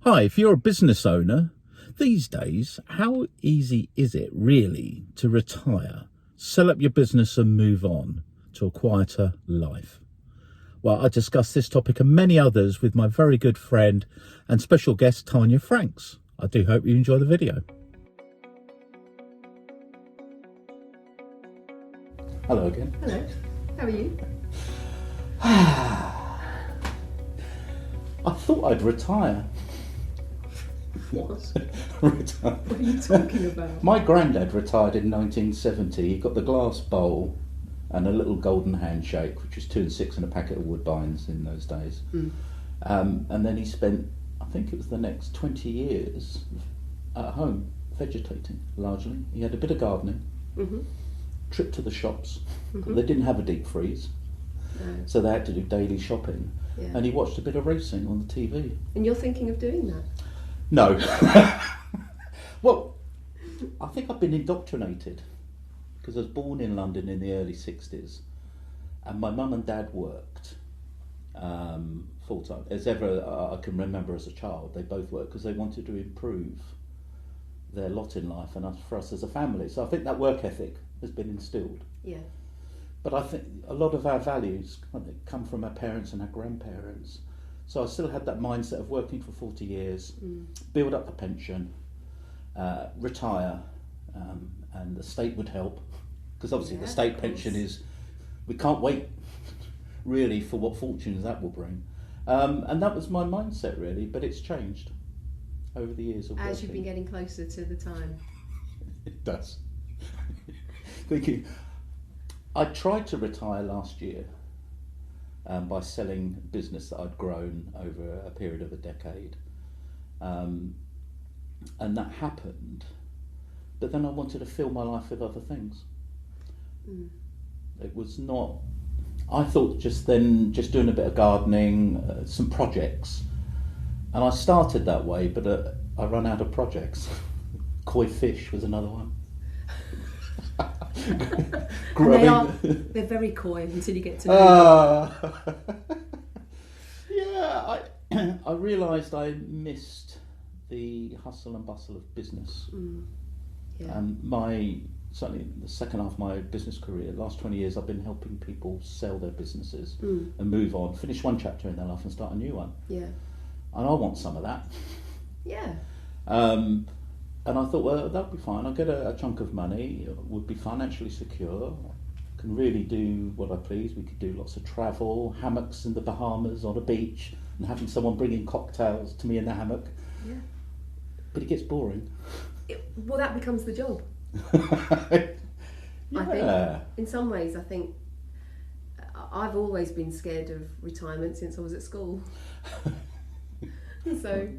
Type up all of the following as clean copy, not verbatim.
Hi, if you're a business owner, these days, how easy is it really to retire, sell up your business and move on to a quieter life? Well, I discuss this topic and many others with my very good friend and special guest, Tanya Franks. I do hope you enjoy the video. Hello again. Hello, how are you? I thought I'd retire. What? Retire. What are you talking about? My granddad retired in 1970. He got the glass bowl and a little golden handshake, which was 2 and 6 and a packet of Woodbines in those days. And then he spent, I think it was the next 20 years at home, vegetating largely. He had a bit of gardening, trip to the shops. They didn't have a deep freeze, so they had to do daily shopping. Yeah. And he watched a bit of racing on the TV. And you're thinking of doing that? No. Well, I think I've been indoctrinated because I was born in London in the early 60s and my mum and dad worked full time. As ever I can remember as a child, they both worked because they wanted to improve their lot in life and for us as a family. So I think that work ethic has been instilled. Yeah. But I think a lot of our values come from our parents and our grandparents. So I still had that mindset of working for 40 years, build up the pension, retire, and the state would help. Because obviously the state pension is, we can't wait really for what fortunes that will bring. And that was my mindset really, but it's changed over the years of working. As you've been getting closer to the time. It does. Thank you. I tried to retire last year by selling business that I'd grown over a period of a decade. And that happened, but then I wanted to fill my life with other things. It was not, I thought just doing a bit of gardening, some projects, and I started that way, but I ran out of projects. Koi fish was another one. They're very coy until you get to know them. Yeah, I realised I missed the hustle and bustle of business. Yeah. And certainly the second half of my business career, the last 20 years, I've been helping people sell their businesses and move on, finish one chapter in their life and start a new one. Yeah. And I want some of that. Yeah. And I thought, well, that'd be fine. I'll get a chunk of money, would be financially secure, can really do what I please. We could do lots of travel, hammocks in the Bahamas on a beach, and having someone bringing cocktails to me in the hammock. Yeah. But it gets boring. Well, that becomes the job. Yeah. I think, in some ways, I think I've always been scared of retirement since I was at school. So,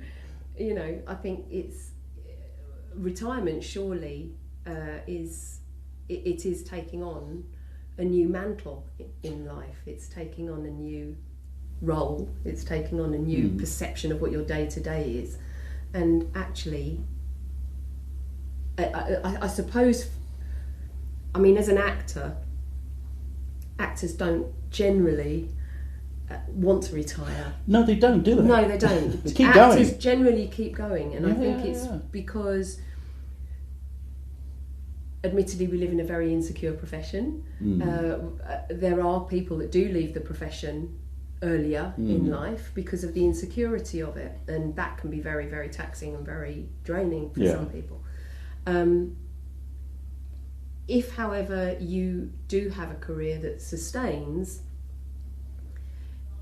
I think it's retirement. Surely is taking on a new mantle in life. It's taking on a new role. It's taking on a new perception of what your day to day is, and actually. I suppose, I mean, as an actor, actors don't generally want to retire. No, they don't, do they? No, they don't. They keep Actors going. generally keep going, and I think it's because, admittedly, we live in a very insecure profession. There are people that do leave the profession earlier in life because of the insecurity of it, and that can be very, very taxing and very draining for some people. If, however, you do have a career that sustains,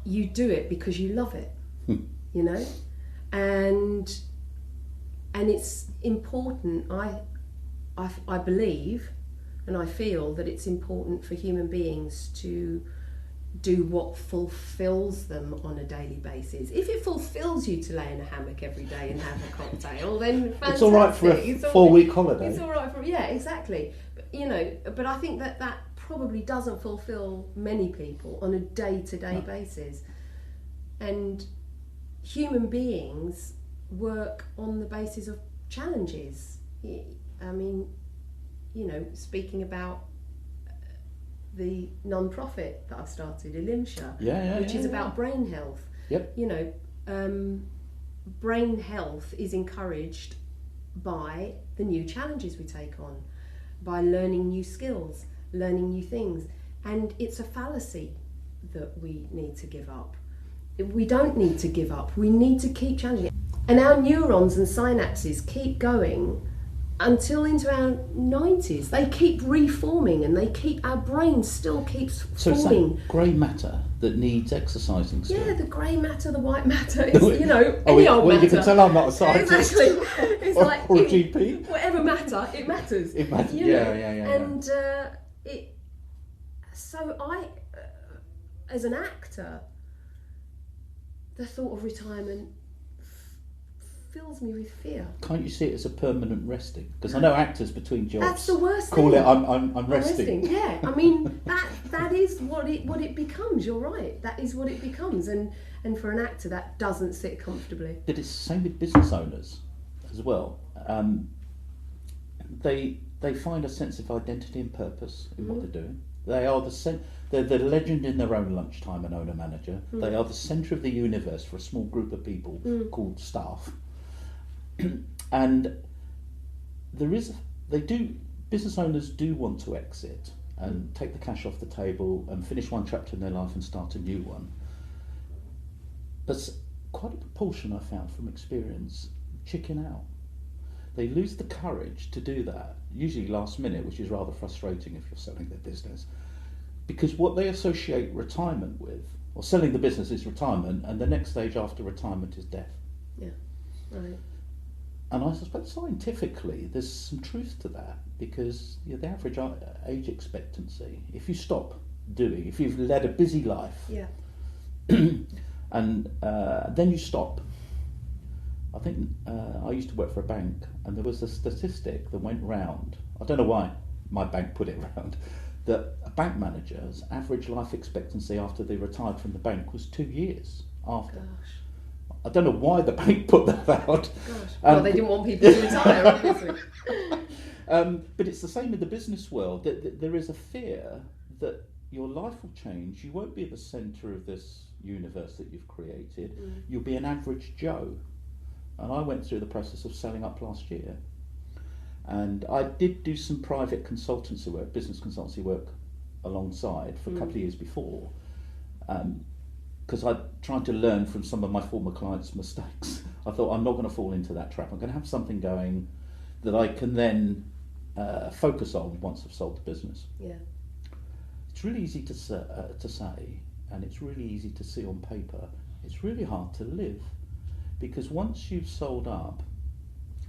you do it because you love it, and it's important. I believe, and I feel that it's important for human beings to do what fulfills them on a daily basis. If it fulfills you to lay in a hammock every day and have a cocktail, then fantastic. It's all right for a 4-week holiday. It's all right for, yeah, exactly. But I think that probably doesn't fulfill many people on a day-to-day basis. And human beings work on the basis of challenges. I mean, speaking about the non-profit that I've started, Elimsha, which is about brain health. Yep. brain health is encouraged by the new challenges we take on, by learning new skills, learning new things. And it's a fallacy that we need to give up. We don't need to give up. We need to keep challenging it. And our neurons and synapses keep going until into our 90s. They keep reforming, and our brain still keeps so forming. It's that grey matter that needs exercising still. Yeah, the grey matter, the white matter, is, any old matter. You can tell I'm not a scientist. Exactly. It's or GP. Whatever matter, it matters. It matters, yeah. And so I, as an actor, the thought of retirement fills me with fear. Can't you see it as a permanent resting? Because I know actors between jobs. That's the worst call thing. it I'm resting. Yeah, I mean that is what it becomes. You're right. That is what it becomes, and for an actor that doesn't sit comfortably. But it's the same with business owners as well. They find a sense of identity and purpose in what they're doing. They are they're the legend in their own lunchtime, an owner manager. They are the centre of the universe for a small group of people called staff. And business owners do want to exit and take the cash off the table and finish one chapter in their life and start a new one. But quite a proportion, I found from experience, chicken out. They lose the courage to do that, usually last minute, which is rather frustrating if you're selling their business, because what they associate retirement with, or selling the business, is retirement, and the next stage after retirement is death. Yeah, right. And I suspect scientifically there's some truth to that, because the average age expectancy, if you stop doing, if you've led a busy life, and then you stop. I think I used to work for a bank, and there was a statistic that went round. I don't know why my bank put it round, that a bank manager's average life expectancy after they retired from the bank was 2 years after. Gosh. I don't know why the bank put that out. Gosh. Well, they didn't want people to retire, obviously. But it's the same in the business world. That there is a fear that your life will change. You won't be at the centre of this universe that you've created. You'll be an average Joe. And I went through the process of selling up last year. And I did do some private consultancy work, business consultancy work alongside for a couple of years before. Because I tried to learn from some of my former clients' mistakes. I thought, I'm not going to fall into that trap. I'm going to have something going that I can then focus on once I've sold the business. Yeah, it's really easy to say, and it's really easy to see on paper. It's really hard to live, because once you've sold up,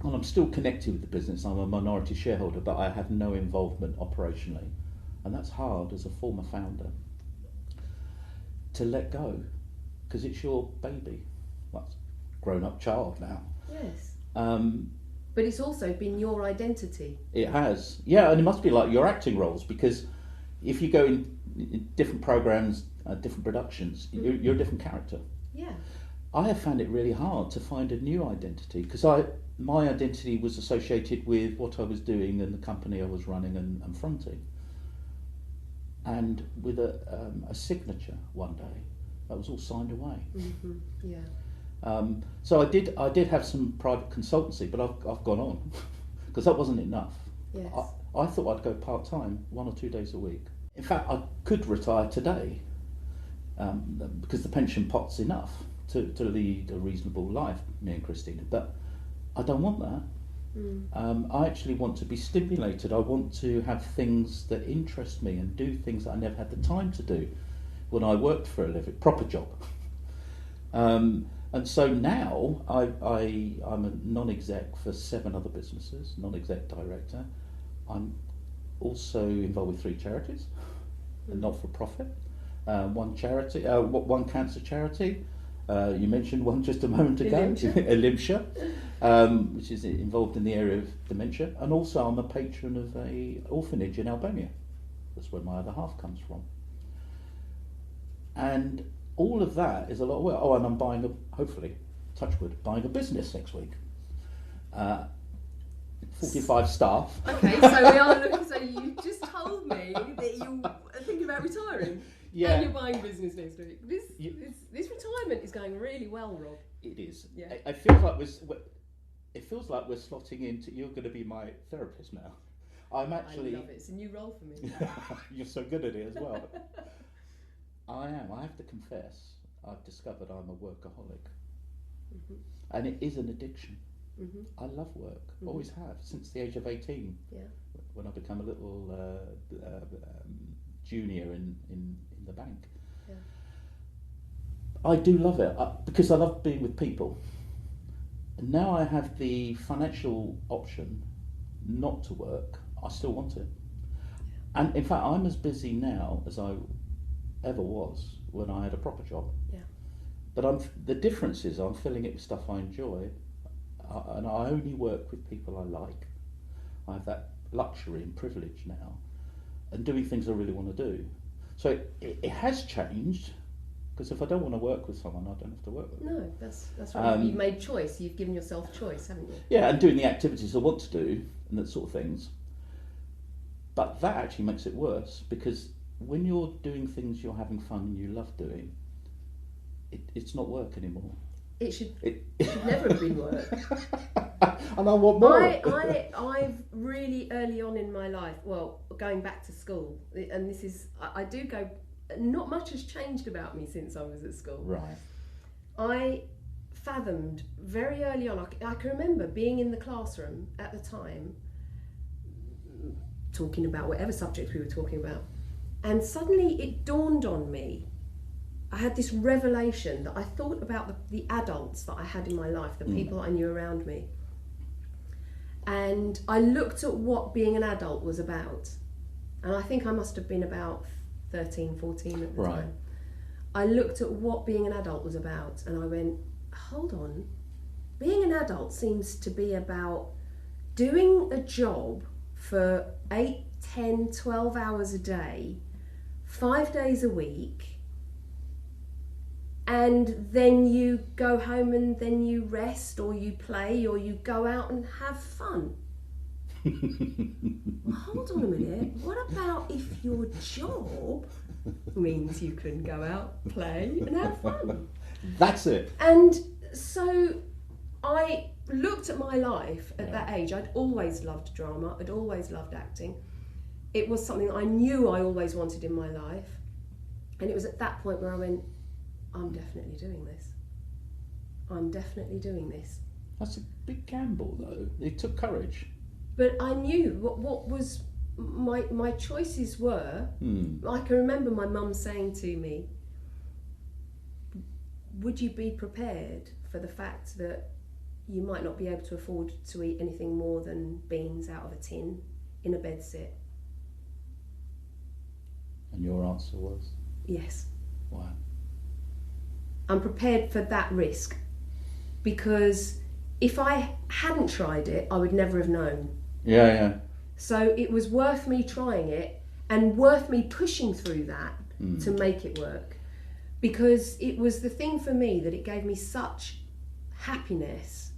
and I'm still connected with the business, I'm a minority shareholder, but I have no involvement operationally, and that's hard as a former founder. To let go, because it's your baby. Well, it's a grown-up child now. Yes. But it's also been your identity. It has, yeah, and it must be like your acting roles, because if you go in different programs, different productions, you're a different character. Yeah. I have found it really hard to find a new identity, because my identity was associated with what I was doing and the company I was running and fronting. And with a signature one day, that was all signed away. Yeah. So I did have some private consultancy, but I've gone on because that wasn't enough. Yes. I thought I'd go part-time, 1 or 2 days a week. In fact, I could retire today because the pension pot's enough to lead a reasonable life, me and Christina. But I don't want that. I actually want to be stimulated. I want to have things that interest me and do things that I never had the time to do when I worked for a living, proper job. And so now I'm a non-exec for 7 other businesses, non-exec director. I'm also involved with 3 charities, a not-for-profit, one charity, one cancer charity. You mentioned one just a moment ago, Olympia, which is involved in the area of dementia, and also I'm a patron of a orphanage in Albania. That's where my other half comes from. And all of that is a lot of work. Oh, and I'm buying hopefully, touch wood, buying a business next week. 45 staff. Okay, so we are looking. So you just told me that you are thinking about retiring. Yeah. And you're buying business next week. This retirement is going really well, Rob. It is. Yeah. It feels like we're slotting into. You're going to be my therapist now. I'm actually. I love it. It's a new role for me. You're so good at it as well. I am. I have to confess. I've discovered I'm a workaholic, and it is an addiction. I love work. Always have since the age of 18. Yeah. When I became a little junior in the bank. Yeah. I do love it because I love being with people. And now I have the financial option not to work. I still want it. And in fact, I'm as busy now as I ever was when I had a proper job. Yeah. But the difference is I'm filling it with stuff I enjoy, and I only work with people I like. I have that luxury and privilege now, and doing things I really want to do. So it has changed, because if I don't want to work with someone, I don't have to work with them. No, that's right. You've made choice. You've given yourself choice, haven't you? Yeah, and doing the activities I want to do and that sort of things. But that actually makes it worse, because when you're doing things you're having fun and you love doing, it's not work anymore. It should never have been work. And I want more. I've really early on in my life, well, going back to school, and this is, I do go, not much has changed about me since I was at school. Right. I fathomed very early on, I can remember being in the classroom at the time, talking about whatever subject we were talking about, and suddenly it dawned on me, I had this revelation that I thought about the adults that I had in my life, the people I knew around me. And I looked at what being an adult was about. And I think I must have been about 13, 14 at the time. I looked at what being an adult was about, and I went, hold on. Being an adult seems to be about doing a job for 8, 10, 12 hours a day, 5 days a week, and then you go home and then you rest, or you play, or you go out and have fun. Well, hold on a minute, what about if your job means you can go out, play and have fun? That's it. And so I looked at my life at that age. I'd always loved drama, I'd always loved acting. It was something I knew I always wanted in my life. And it was at that point where I went, I'm definitely doing this. I'm definitely doing this. That's a big gamble, though. It took courage. But I knew what was my choices were. I can remember my mum saying to me, would you be prepared for the fact that you might not be able to afford to eat anything more than beans out of a tin in a bedsit? And your answer was? Yes. Wow. I'm prepared for that risk, because if I hadn't tried it, I would never have known. Yeah. So it was worth me trying it, and worth me pushing through that to make it work, because it was the thing for me that it gave me such happiness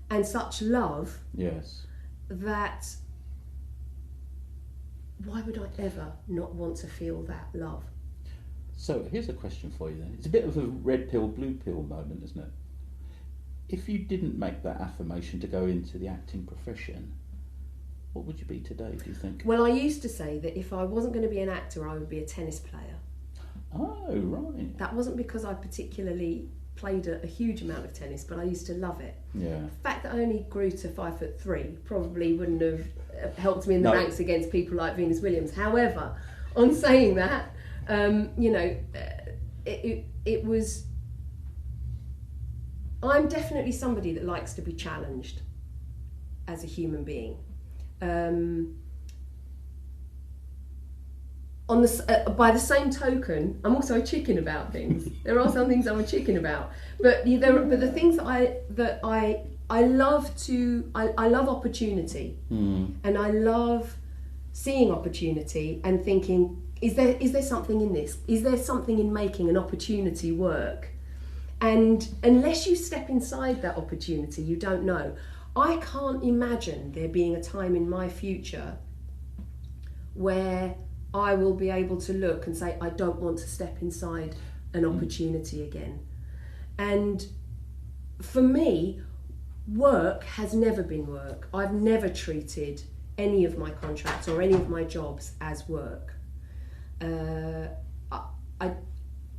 and such love. Yes. That why would I ever not want to feel that love? So here's a question for you then. It's a bit of a red pill, blue pill moment, isn't it? If you didn't make that affirmation to go into the acting profession, what would you be today, do you think? Well, I used to say that if I wasn't going to be an actor, I would be a tennis player. Oh, right. That wasn't because I particularly played a huge amount of tennis, but I used to love it. Yeah. The fact that I only grew to 5'3" probably wouldn't have helped me in the ranks against people like Venus Williams. However, on saying that, it was. I'm definitely somebody that likes to be challenged as a human being. By the same token, I'm also a chicken about things. There are some things I'm a chicken about, but the things that I love opportunity, and I love seeing opportunity and thinking, is there something in this? Is there something in making an opportunity work? And unless you step inside that opportunity, you don't know. I can't imagine there being a time in my future where I will be able to look and say, I don't want to step inside an opportunity again. And for me, work has never been work. I've never treated any of my contracts or any of my jobs as work.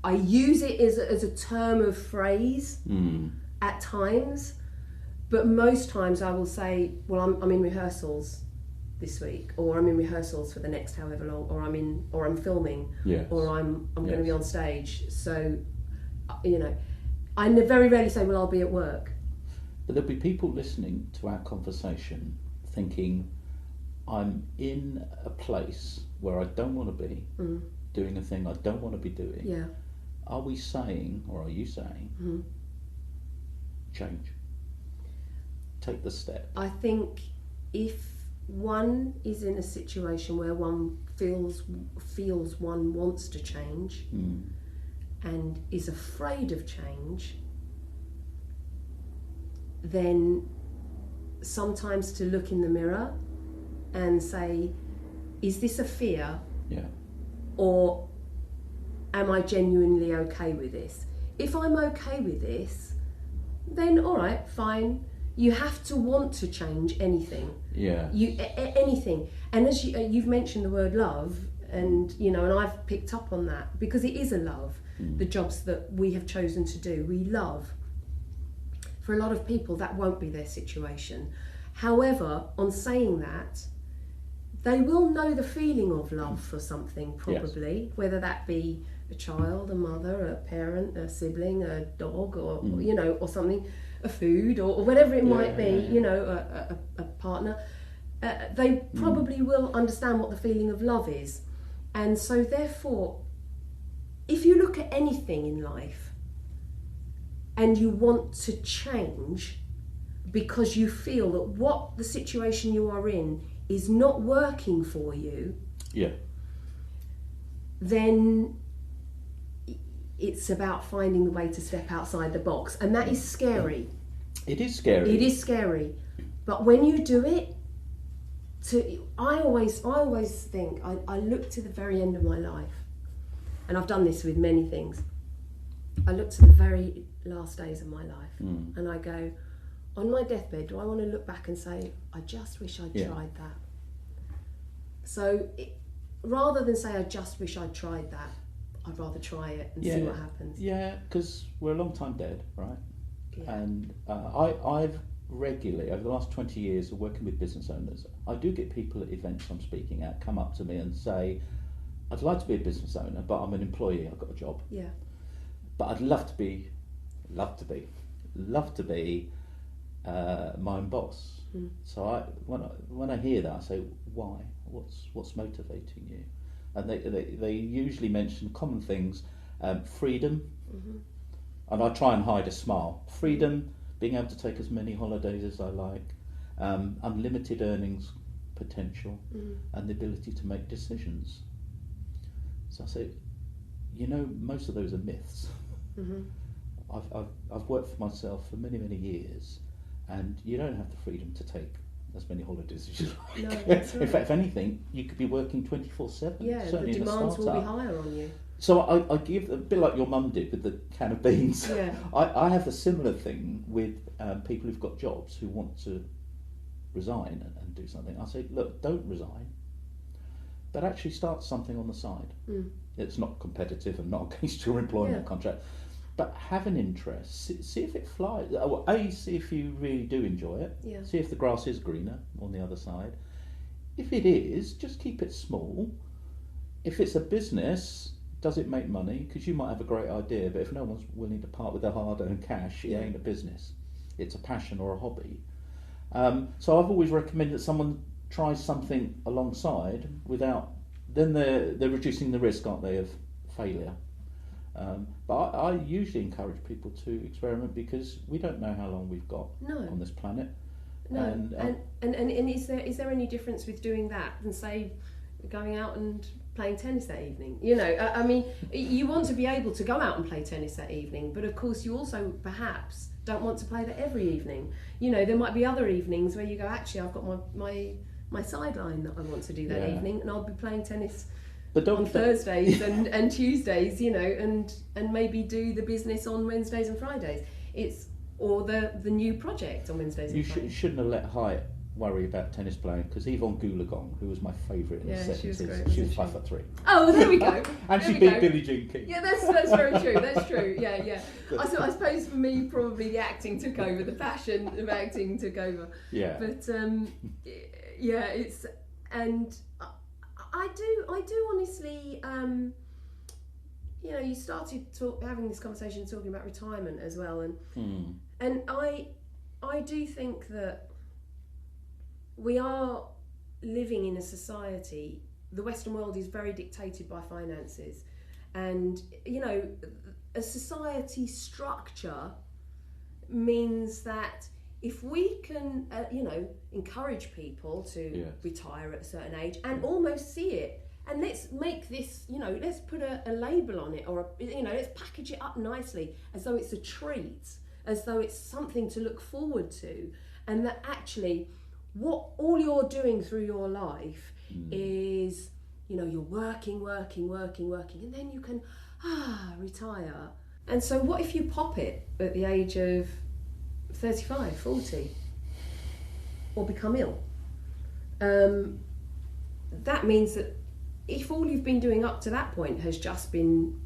I use it as a term of phrase at times, but most times I will say, well, I'm in rehearsals this week, or I'm in rehearsals for the next however long, or I'm filming, or I'm going to be on stage. So, I very rarely say, well, I'll be at work. But there'll be people listening to our conversation thinking, I'm in a place where I don't want to be, doing a thing I don't want to be doing. Yeah. Are we saying, or are you saying, change? Take the step. I think if one is in a situation where one feels one wants to change and is afraid of change, then sometimes to look in the mirror and say, is this a fear? Yeah. Or am I genuinely okay with this? If I'm okay with this, then all right, fine. You have to want to change anything. Yeah. Anything. And as you've mentioned the word love, and and I've picked up on that because it is a love. The jobs that we have chosen to do, we love. For a lot of people, that won't be their situation. However, on saying that, they will know the feeling of love for something, probably, whether that be a child, a mother, a parent, a sibling, a dog, or or something, a food, or whatever it might be, a partner. They probably will understand what the feeling of love is. And so therefore, if you look at anything in life and you want to change because you feel that what the situation you are in is not working for you, then it's about finding the way to step outside the box, and that is scary. It is scary. It is scary, but when you do it, I always think I look to the very end of my life, and I've done this with many things. I look to the very last days of my life, and I go, on my deathbed, do I want to look back and say, I just wish I'd tried that? So rather than say, I just wish I'd tried that, I'd rather try it and see what happens. Yeah, because we're a long time dead, right? Yeah. And I've regularly, over the last 20 years of working with business owners, I do get people at events I'm speaking at come up to me and say, I'd like to be a business owner, but I'm an employee, I've got a job. Yeah. But I'd love to be my own boss. So when I hear that, I say, why? What's motivating you? And they usually mention common things, freedom, and I try and hide a smile. Freedom, being able to take as many holidays as I like, unlimited earnings potential, and the ability to make decisions. So I say, most of those are myths. I've worked for myself for many, many years, and you don't have the freedom to take as many holidays as you like. No, that's right. In fact, if anything, you could be working 24/7. Yeah, the certainly demands will be higher on you. So I give, a bit like your mum did with the can of beans. Yeah. I have a similar thing with people who've got jobs who want to resign and do something. I say, look, don't resign, but actually start something on the side. It's not competitive and not against your employment contract. But have an interest, see if it flies. Well, see if you really do enjoy it. Yeah. See if the grass is greener on the other side. If it is, just keep it small. If it's a business, does it make money? Because you might have a great idea, but if no one's willing to part with their hard-earned cash, it ain't a business. It's a passion or a hobby. So I've always recommended that someone tries something alongside without. Then they're reducing the risk, aren't they, of failure? But I usually encourage people to experiment because we don't know how long we've got on this planet. No, and is there any difference with doing that than say going out and playing tennis that evening? I mean, you want to be able to go out and play tennis that evening, but of course you also perhaps don't want to play that every evening. There might be other evenings where you go, actually, I've got my sideline that I want to do that evening, and I'll be playing tennis. But on Thursdays and Tuesdays, and maybe do the business on Wednesdays and Fridays. or the new project on Wednesdays and You Fridays. shouldn't have let Hyatt worry about tennis playing, because Yvonne Goolagong, who was my favourite in the 70s, she was great, she was wasn't 5'3". Oh, there we go. And There she we beat go. Billie Jean King. Yeah, that's very true. That's true. Yeah. I suppose for me, probably the acting took over. The passion of acting took over. Yeah. But yeah, it's, and I do honestly. You started having this conversation talking about retirement as well, and I do think that we are living in a society. The Western world is very dictated by finances, and a society structure means that if we can encourage people to retire at a certain age and almost see it, and let's make this, let's put a label on it, or let's package it up nicely as though it's a treat, as though it's something to look forward to, and that actually what all you're doing through your life is, you're working, and then you can retire. And so what if you pop it at the age of 35, 40, or become ill? That means that if all you've been doing up to that point has just been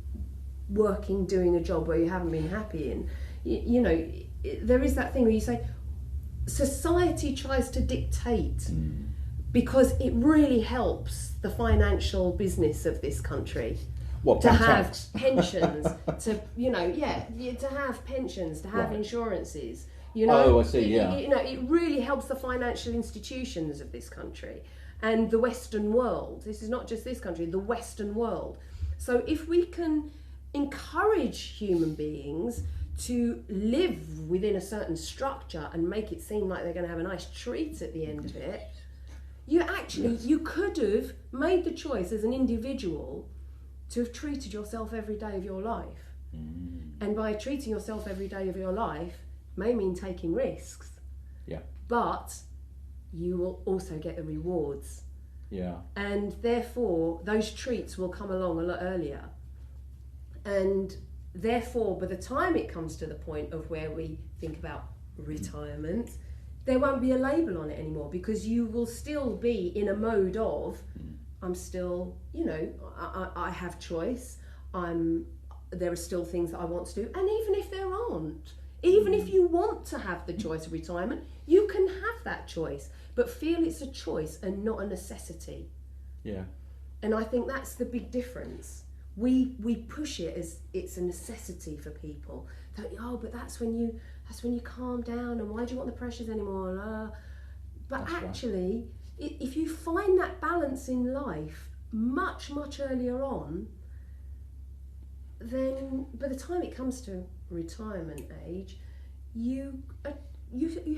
working, doing a job where you haven't been happy in, there is that thing where you say, society tries to dictate because it really helps the financial business of this country. What, to have tax? pensions, to have pensions, to have insurances. Oh, I see. Yeah. It really helps the financial institutions of this country and the Western world. This is not just this country, the Western world. So if we can encourage human beings to live within a certain structure and make it seem like they're going to have a nice treat at the end of it, you could have made the choice as an individual to have treated yourself every day of your life. And by treating yourself every day of your life may mean taking risks. Yeah. But you will also get the rewards. Yeah. And therefore, those treats will come along a lot earlier. And therefore, by the time it comes to the point of where we think about retirement, there won't be a label on it anymore, because you will still be in a mode of, I'm still, I have choice. There are still things that I want to do. And even if there aren't, even if you want to have the choice of retirement, you can have that choice, but feel it's a choice and not a necessity. Yeah. And I think that's the big difference. We push it as it's a necessity for people. That, but that's when you calm down, and why do you want the pressures anymore? But that's actually, if you find that balance in life much, much earlier on, then by the time it comes to retirement age, you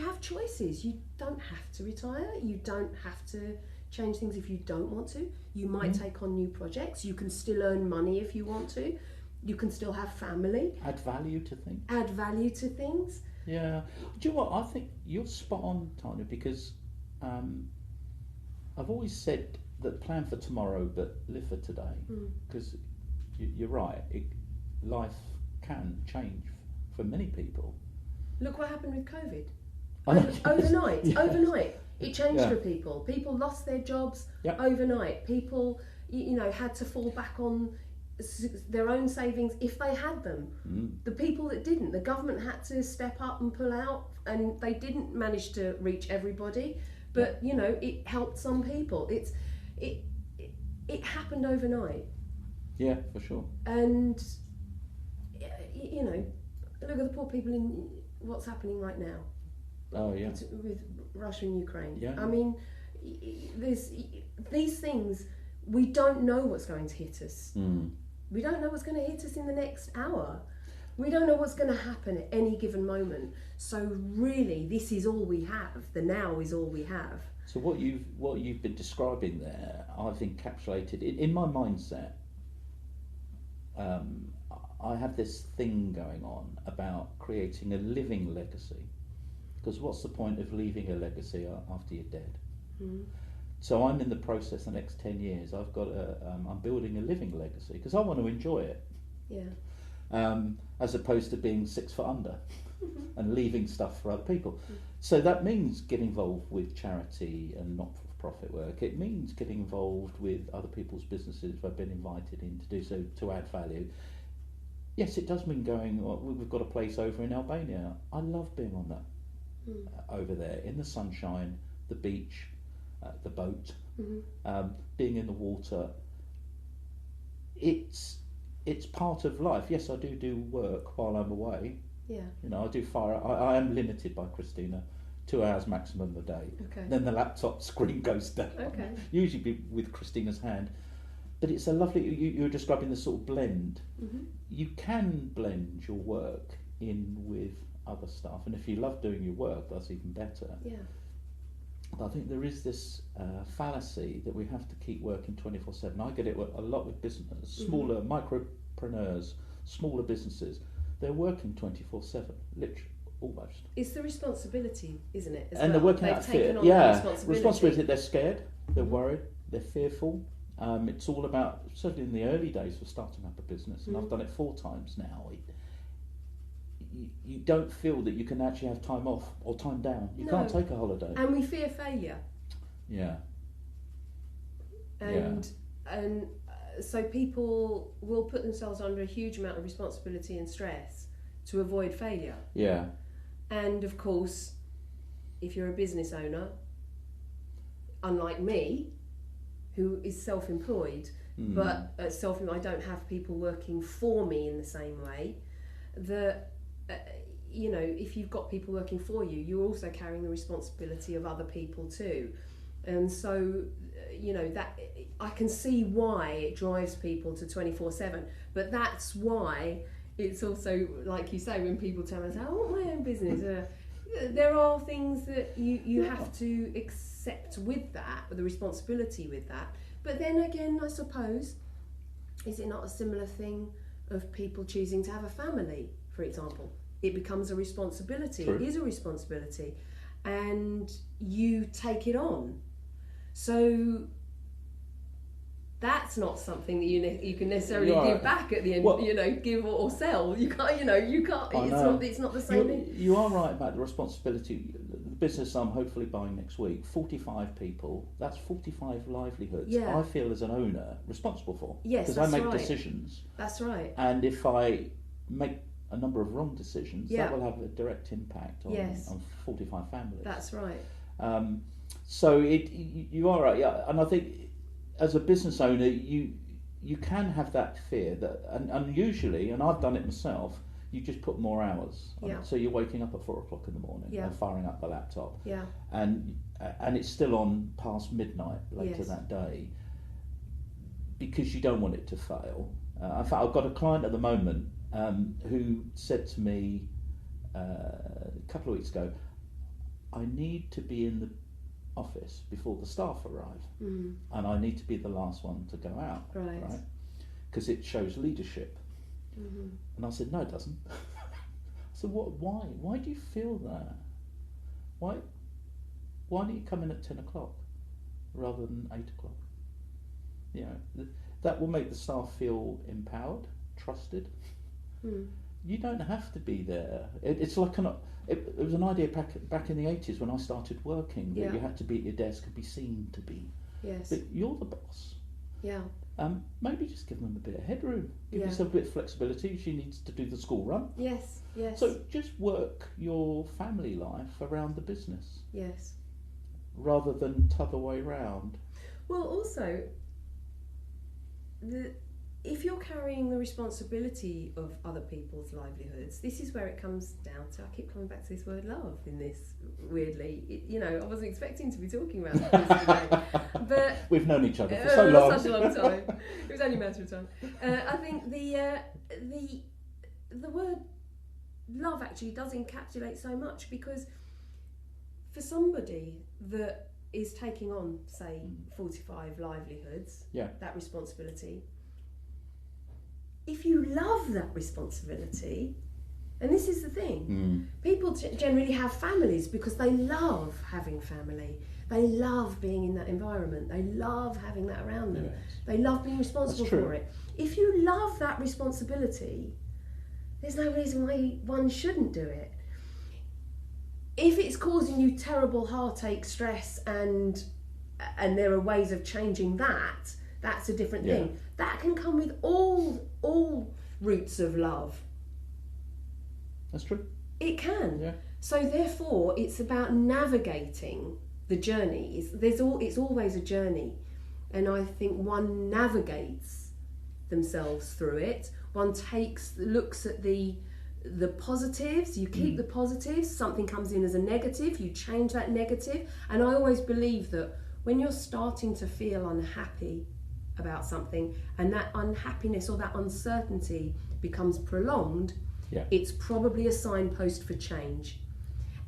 have choices. You don't have to retire. You don't have to change things if you don't want to. You might take on new projects. You can still earn money if you want to. You can still have family. Add value to things. Yeah. Do you know what? I think you're spot on, Tanya, because I've always said that plan for tomorrow but live for today. Because you're right, life can change for many people. Look what happened with COVID. Overnight, it changed for people. People lost their jobs overnight. People, had to fall back on their own savings if they had them. The people that didn't, the government had to step up and pull out, and they didn't manage to reach everybody. But it helped some people. It happened overnight. Yeah, for sure. And look at the poor people in what's happening right now. Oh yeah. With Russia and Ukraine. Yeah. I mean, there's these things, we don't know what's going to hit us. We don't know what's going to hit us in the next hour. We don't know what's going to happen at any given moment. So really, this is all we have. The now is all we have. So what you've been describing there, I've encapsulated in my mindset. I have this thing going on about creating a living legacy. Because what's the point of leaving a legacy after you're dead? So I'm in the process the next 10 years. I've got I'm building a living legacy because I want to enjoy it. Yeah. As opposed to being 6 foot under. and leaving stuff for other people. So that means getting involved with charity and not-for-profit work. It means getting involved with other people's businesses if I've been invited in to do so, to add value. Yes, it does mean going, we've got a place over in Albania. I love being on that, over there, in the sunshine, the beach, the boat, being in the water. It's part of life. Yes, I do work while I'm away. Yeah. You know, I do fire. I am limited by Christina, 2 hours maximum a day. Okay. Then the laptop screen goes down. Okay. Usually be with Christina's hand. But it's a lovely, you're describing this sort of blend. You can blend your work in with other stuff, and if you love doing your work, that's even better. Yeah. But I think there is this fallacy that we have to keep working 24/7. I get it a lot with business, smaller micropreneurs, smaller businesses. They're working 24/7, literally, almost. It's the responsibility, isn't it? And they're working out fear. Yeah, responsibility. They're scared, they're worried, they're fearful. It's all about, certainly in the early days for starting up a business, and I've done it 4 times now. You don't feel that you can actually have time off or time down. You can't take a holiday. And we fear failure. Yeah. And so people will put themselves under a huge amount of responsibility and stress to avoid failure. Yeah. And of course, if you're a business owner, unlike me, who is self-employed, but I don't have people working for me in the same way, that you know, if you've got people working for you, you're also carrying the responsibility of other people too. And so, you know, that I can see why it drives people to 24/7, but that's why it's also, like you say, when people tell us, I want my own business, there are things that you have to accept with that, with the responsibility with that. But then again, I suppose, is it not a similar thing of people choosing to have a family, for example? It becomes a responsibility. True. It is a responsibility, and you take it on. So that's not something that you can necessarily give back at the end. Well, you know, give or sell. You can't. You know, you can't. It's not the same. You are right about the responsibility. The business I'm hopefully buying next week, 45 people. That's 45 livelihoods. Yeah. I feel as an owner responsible for. Yes, because I make decisions. That's right. And if I make a number of wrong decisions, that will have a direct impact on 45 families. That's right. So you are right, yeah. And I think as a business owner, you can have that fear that, and usually, and I've done it myself, you just put more hours on it. So you're waking up at 4 o'clock in the morning and firing up the laptop, and it's still on past midnight later that day because you don't want it to fail. In fact, I've got a client at the moment who said to me a couple of weeks ago, I need to be in the office before the staff arrive, and I need to be the last one to go out, right? Because it shows leadership. And I said, no, it doesn't. So why? Why do you feel that? Why don't you come in at 10 o'clock rather than 8 o'clock? You know, that will make the staff feel empowered, trusted. You don't have to be there. It's like it was an idea back in the 80s when I started working that you had to be at your desk and be seen to be. Yes. But you're the boss. Yeah. Maybe just give them a bit of headroom. Give yourself a bit of flexibility. She needs to do the school run. Yes. Yes. So just work your family life around the business. Yes. Rather than t'other way round. Well, also, if you're carrying the responsibility of other people's livelihoods, this is where it comes down to, I keep coming back to this word love in this, weirdly. You know, I wasn't expecting to be talking about this today. But we've known each other for so long. Such a long time. It was only a matter of time. I think the word love actually does encapsulate so much, because for somebody that is taking on, say, 45 livelihoods, that responsibility, if you love that responsibility, and this is the thing, people generally have families because they love having family. They love being in that environment. They love having that around them. Yes. They love being responsible for it. If you love that responsibility, there's no reason why one shouldn't do it. if it's causing you terrible heartache, stress, and there are ways of changing that, that's a different thing. That can come with all roots of love. That's true. It can. Yeah. So therefore, it's about navigating the journey. It's always a journey, and I think one navigates themselves through it. One looks at the positives. You keep the positives. Something comes in as a negative, you change that negative. And I always believe that when you're starting to feel unhappy about something, and that unhappiness or that uncertainty becomes prolonged, it's probably a signpost for change.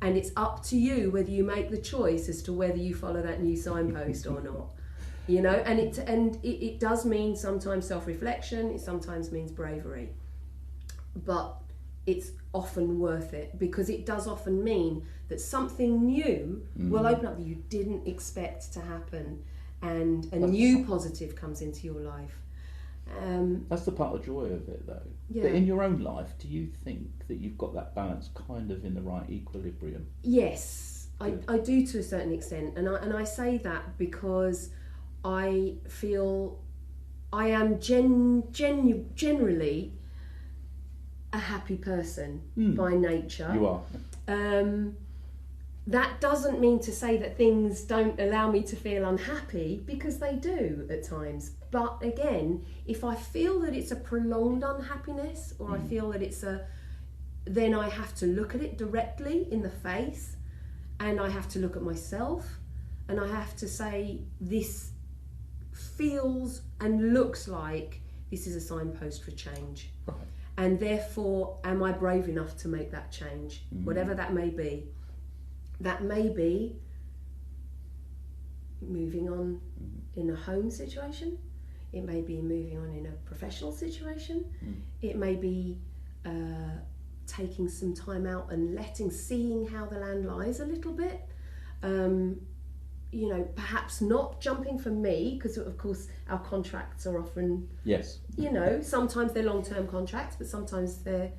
And it's up to you whether you make the choice as to whether you follow that new signpost or not. You know, and it does mean sometimes self-reflection, it sometimes means bravery. But it's often worth it, because it does often mean that something new will open up that you didn't expect to happen, and new positive comes into your life. That's the part of joy of it, though. Yeah. But in your own life, do you think that you've got that balance kind of in the right equilibrium? Yes, I do to a certain extent, and I say that because I feel I am generally a happy person by nature. You are. That doesn't mean to say that things don't allow me to feel unhappy, because they do at times. But again, if I feel that it's a prolonged unhappiness, or I feel that then I have to look at it directly in the face, and I have to look at myself, and I have to say, this feels and looks like this is a signpost for change. Right. And therefore, am I brave enough to make that change? Whatever that may be. That may be moving on in a home situation. It may be moving on in a professional situation. It may be taking some time out and seeing how the land lies a little bit. You know, perhaps not jumping for me, because of course our contracts are often, you know, sometimes they're long-term contracts, but sometimes they're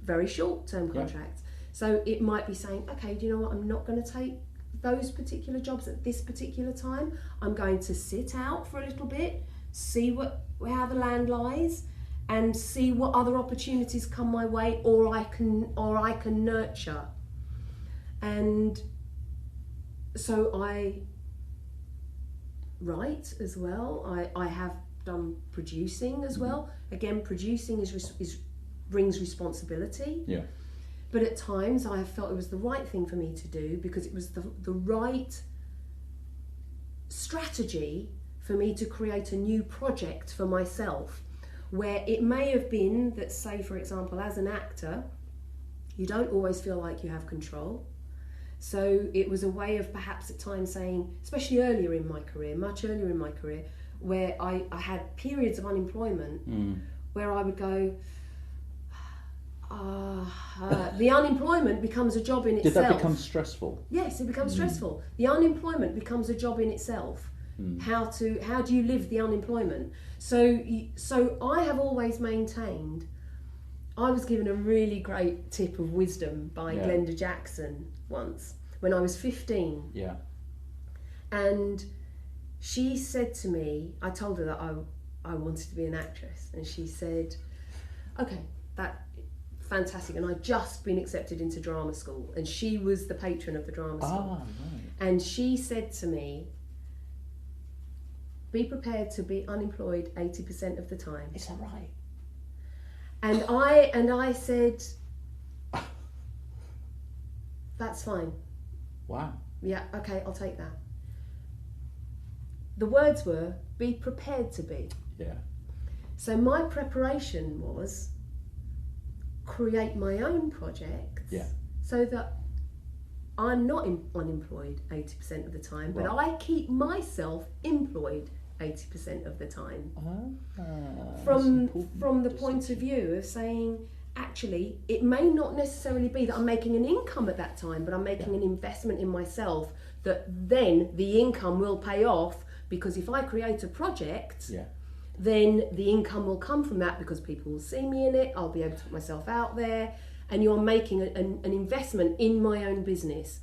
very short-term contracts. So it might be saying, okay, do you know what, I'm not going to take those particular jobs at this particular time. I'm going to sit out for a little bit, see how the land lies, and see what other opportunities come my way, or I can nurture. And so I write as well. I have done producing as well. Again, producing brings responsibility. Yeah. But at times I have felt it was the right thing for me to do, because it was the right strategy for me to create a new project for myself, where it may have been that, say for example, as an actor, you don't always feel like you have control. So it was a way of perhaps at times saying, especially much earlier in my career, where I had periods of unemployment where I would go, the unemployment becomes a job in itself. Did that become stressful? Yes, it becomes stressful. The unemployment becomes a job in itself. How do you live the unemployment? So I have always maintained. I was given a really great tip of wisdom by Glenda Jackson once when I was 15. Yeah. And she said to me, I told her that I wanted to be an actress, and she said, okay, fantastic. And I'd just been accepted into drama school, and she was the patron of the drama school. Right. And she said to me, be prepared to be unemployed 80% of the time. Is that right? And I said, that's fine. Wow. Yeah, okay, I'll take that. The words were, be prepared to be. Yeah. So my preparation was create my own projects, so that I'm not unemployed 80% of the time, but I keep myself employed 80% of the time. From the point of view of saying, actually, it may not necessarily be that I'm making an income at that time, but I'm making an investment in myself that then the income will pay off, because if I create a project, then the income will come from that, because people will see me in it, I'll be able to put myself out there, and you're making an investment in my own business.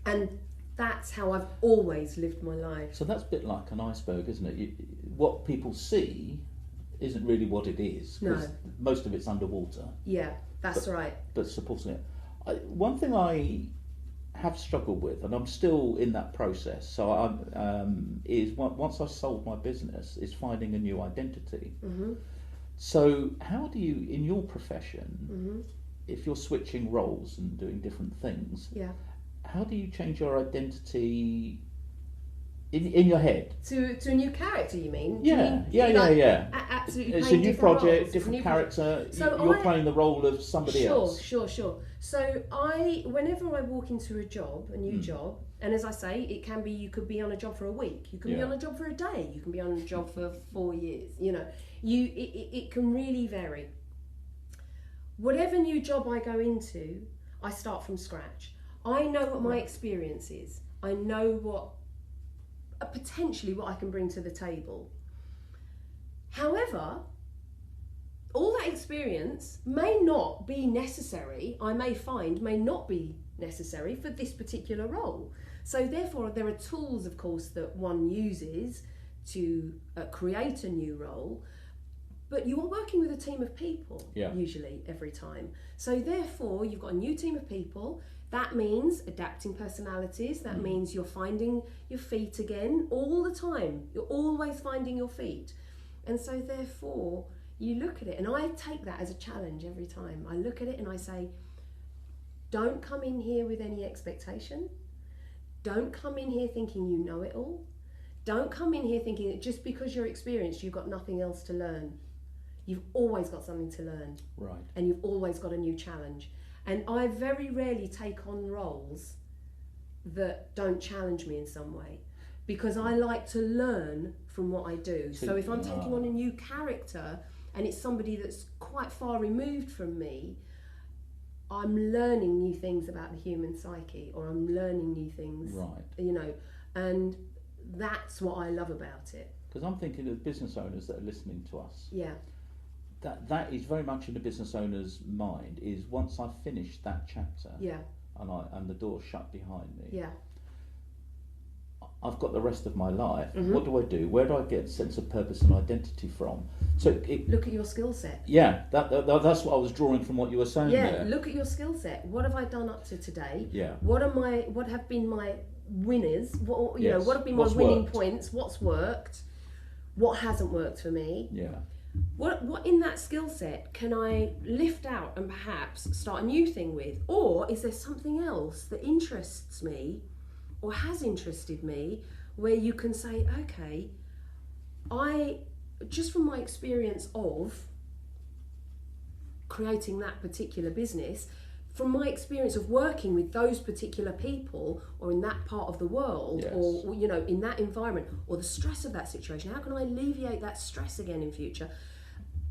And that's how I've always lived my life. So that's a bit like an iceberg, isn't it? What people see isn't really what it is, because most of it's underwater. Yeah, that's right. But supporting it. One thing I have struggled with, and I'm still in that process, so is once I've sold my business, is finding a new identity. Mm-hmm. So how do you, in your profession, if you're switching roles and doing different things, how do you change your identity in your head? To a new character, you mean? Yeah. Absolutely. It's a new project, roles, different character. So you're playing the role of somebody else. Sure. So whenever I walk into a new job, and as I say, it can be, you could be on a job for a week, you can be on a job for a day, you can be on a job for 4 years. You know, it can really vary. Whatever new job I go into, I start from scratch. I know what my experience is. I know potentially what I can bring to the table. However, all that experience may not be necessary, I may find may not be necessary for this particular role. So therefore there are tools, of course, that one uses to create a new role, but you are working with a team of people, usually, every time. So therefore you've got a new team of people. That means adapting personalities. That means you're finding your feet again all the time. You're always finding your feet. And so therefore, you look at it, and I take that as a challenge every time. I look at it and I say, don't come in here with any expectation. Don't come in here thinking you know it all. Don't come in here thinking that just because you're experienced, you've got nothing else to learn. You've always got something to learn. Right. And you've always got a new challenge. And I very rarely take on roles that don't challenge me in some way, because I like to learn from what I do. So if I'm taking on a new character and it's somebody that's quite far removed from me, I'm learning new things about the human psyche, or I'm learning new things, you know, and that's what I love about it. Because I'm thinking of business owners that are listening to us. Yeah. That is very much in the business owner's mind, is once I've finished that chapter and the door's shut behind me, I've got the rest of my life. What do I do? Where do I get a sense of purpose and identity from? So look at your skill set. Yeah, that's what I was drawing from what you were saying there. Yeah, look at your skill set. What have I done up to today? Yeah. What have been my winners? What have been my winning points? What's worked? What hasn't worked for me? Yeah. What in that skill set can I lift out and perhaps start a new thing with? Or is there something else that interests me or has interested me, where you can say, okay, I, just from my experience of creating that particular business, from my experience of working with those particular people or in that part of the world, or you know, in that environment, or the stress of that situation, how can I alleviate that stress again in future?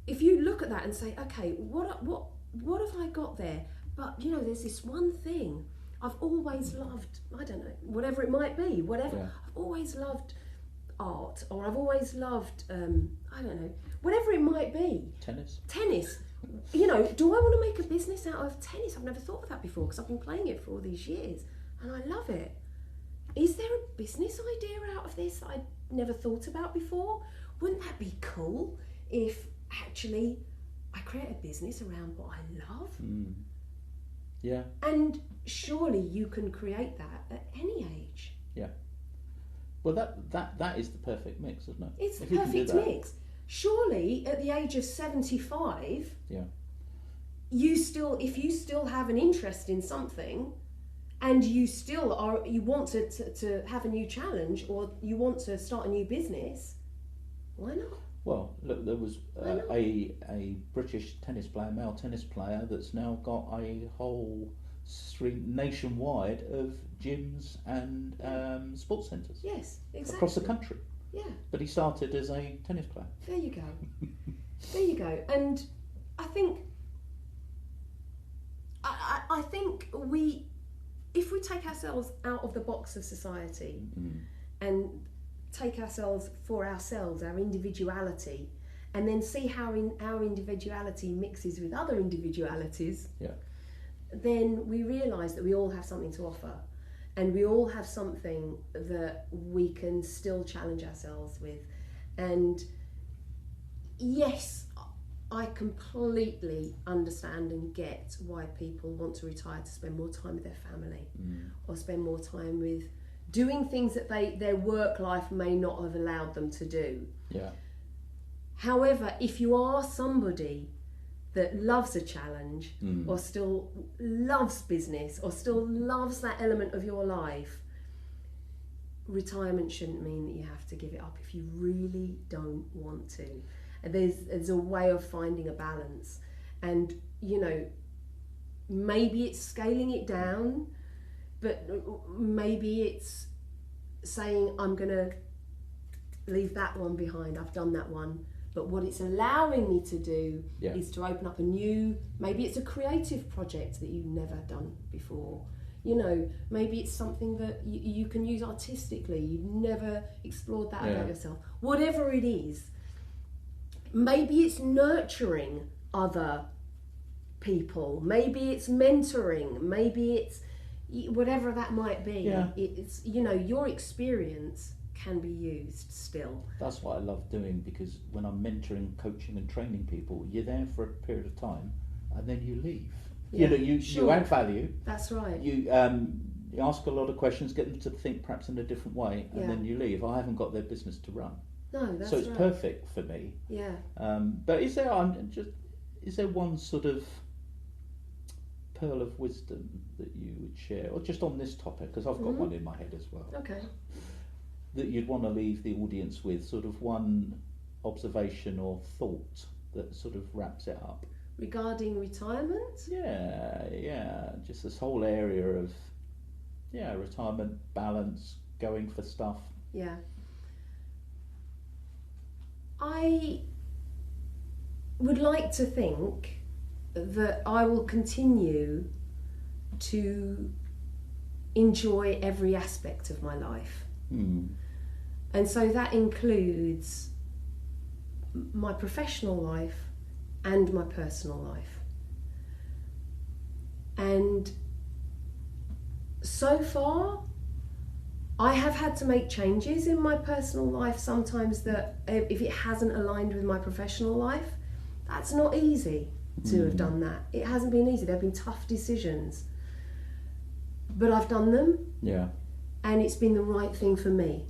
If you look at that and say, okay, what have I got there? But you know, there's this one thing I've always loved, I don't know, whatever it might be, I've always loved art, or I've always loved, I don't know, whatever it might be. Tennis. You know, do I want to make a business out of tennis? I've never thought of that before, because I've been playing it for all these years and I love it. Is there a business idea out of this that I'd never thought about before? Wouldn't that be cool if actually I create a business around what I love? Yeah. And surely you can create that at any age. Yeah. Well, that is the perfect mix, isn't it? It's the perfect mix. Surely at the age of 75, if you still have an interest in something, and you want to have a new challenge, or you want to start a new business, why not? Well, look, there was a British tennis player, male tennis player, that's now got a whole street nationwide of gyms and sports centres. Yes, exactly. Across the country. Yeah. But he started as a tennis player. There you go. There you go. And I think if we take ourselves out of the box of society and take ourselves for ourselves, our individuality, and then see how our individuality mixes with other individualities, then we realise that we all have something to offer, and we all have something that we can still challenge ourselves with. And yes, I completely understand and get why people want to retire to spend more time with their family, or spend more time with doing things that their work life may not have allowed them to do. Yeah. However, if you are somebody that loves a challenge, or still loves business, or still loves that element of your life, retirement shouldn't mean that you have to give it up if you really don't want to. And there's a way of finding a balance, and maybe it's scaling it down, but maybe it's saying, I'm going to leave that one behind, I've done that one. But what it's allowing me to do is to open up a new, maybe it's a creative project that you've never done before. Maybe it's something that you can use artistically, you've never explored that about yourself. Whatever it is, maybe it's nurturing other people, maybe it's mentoring, maybe it's whatever that might be. It's your experience can be used still. That's what I love doing, because when I'm mentoring, coaching and training people, you're there for a period of time and then you leave. You add value. That's right. You ask a lot of questions, get them to think perhaps in a different way, and then you leave. I haven't got their business to run. No, that's so it's right. perfect for me. Yeah. But is there one sort of pearl of wisdom that you would share, or just on this topic, because I've got one in my head as well. Okay. That you'd want to leave the audience with, sort of one observation or thought that sort of wraps it up. Regarding retirement? Yeah, just this whole area of retirement, balance, going for stuff. Yeah. I would like to think that I will continue to enjoy every aspect of my life. And so that includes my professional life and my personal life. And so far, I have had to make changes in my personal life sometimes that if it hasn't aligned with my professional life, that's not easy to have done that. It hasn't been easy. There have been tough decisions. But I've done them. Yeah. And it's been the right thing for me.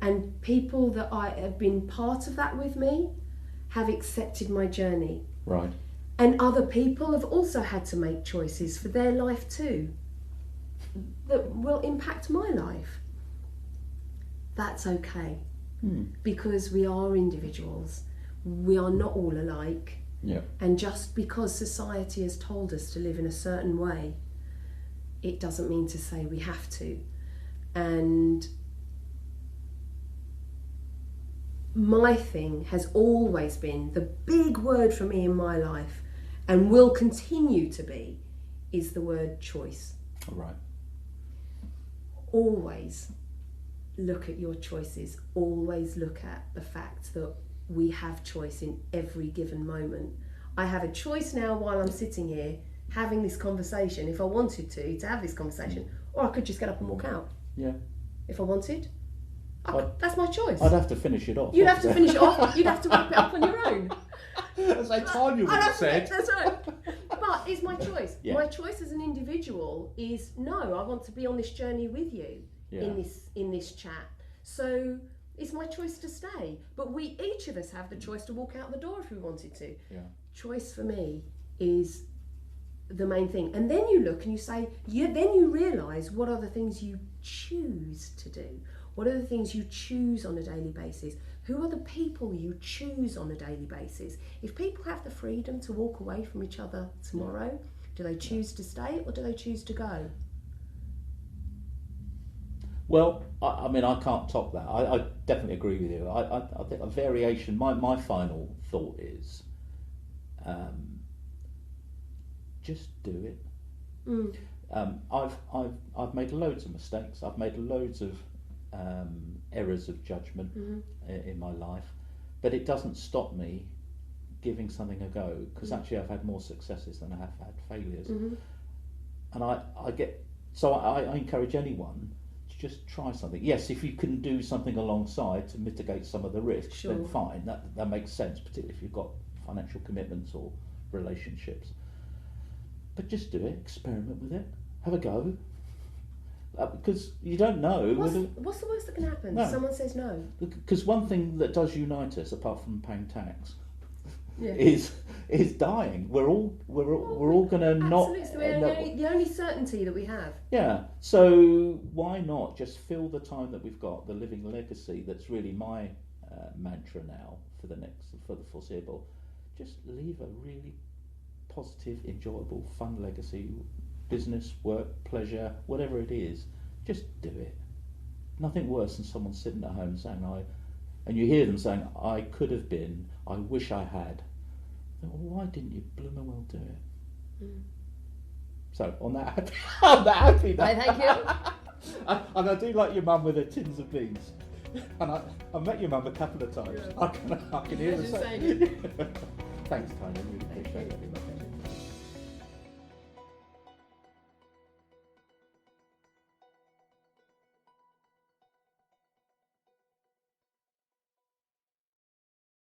And people that I have been part of that with me have accepted my journey. Right. And other people have also had to make choices for their life too that will impact my life. That's okay. Because we are individuals. We are not all alike. Yeah. And just because society has told us to live in a certain way, it doesn't mean to say we have to. And my thing has always been, the big word for me in my life, and will continue to be, is the word choice. Right. Always look at your choices. Always look at the fact that we have choice in every given moment. I have a choice now while I'm sitting here having this conversation, if I wanted to have this conversation, or I could just get up and walk out. Yeah. If I wanted. That's my choice. I'd have to finish it off. You'd have to finish it off. You'd have to wrap it up on your own. As I Tanya would have said. That's right. But it's my choice. Yeah. My choice as an individual is, no, I want to be on this journey with you in this chat. So it's my choice to stay. But we, each of us, have the choice to walk out the door if we wanted to. Yeah. Choice for me is the main thing. And then you look and you say, then you realise what are the things you choose to do. What are the things you choose on a daily basis? Who are the people you choose on a daily basis? If people have the freedom to walk away from each other tomorrow, do they choose to stay or do they choose to go? Well, I mean, I can't top that. I definitely agree with you. I think a variation, my final thought is, just do it. I've made loads of mistakes. I've made loads of errors of judgment in my life, but it doesn't stop me giving something a go, because actually I've had more successes than I have had failures. And I encourage anyone to just try something. Yes, if you can do something alongside to mitigate some of the risks, then fine, that makes sense, particularly if you've got financial commitments or relationships. But just do it, experiment with it, have a go. Because you don't know. What's the worst that can happen? No. Someone says no. Because one thing that does unite us, apart from paying tax, Yeah. is dying. We're all going to not. Absolutely, it's the only certainty that we have. Yeah. So why not just fill the time that we've got, the living legacy? That's really my mantra now for the foreseeable. Just leave a really positive, enjoyable, fun legacy. Business, work, pleasure, whatever it is, just do it. Nothing worse than someone sitting at home saying, and you hear them saying, I could have been, I wish I had. Well, why didn't you blooming well do it? So, on that happy note. Thank you. And I do like your mum with her tins of beans. And I met your mum a couple of times. Yeah. I can hear the same. Thanks, Tanya, really appreciate it.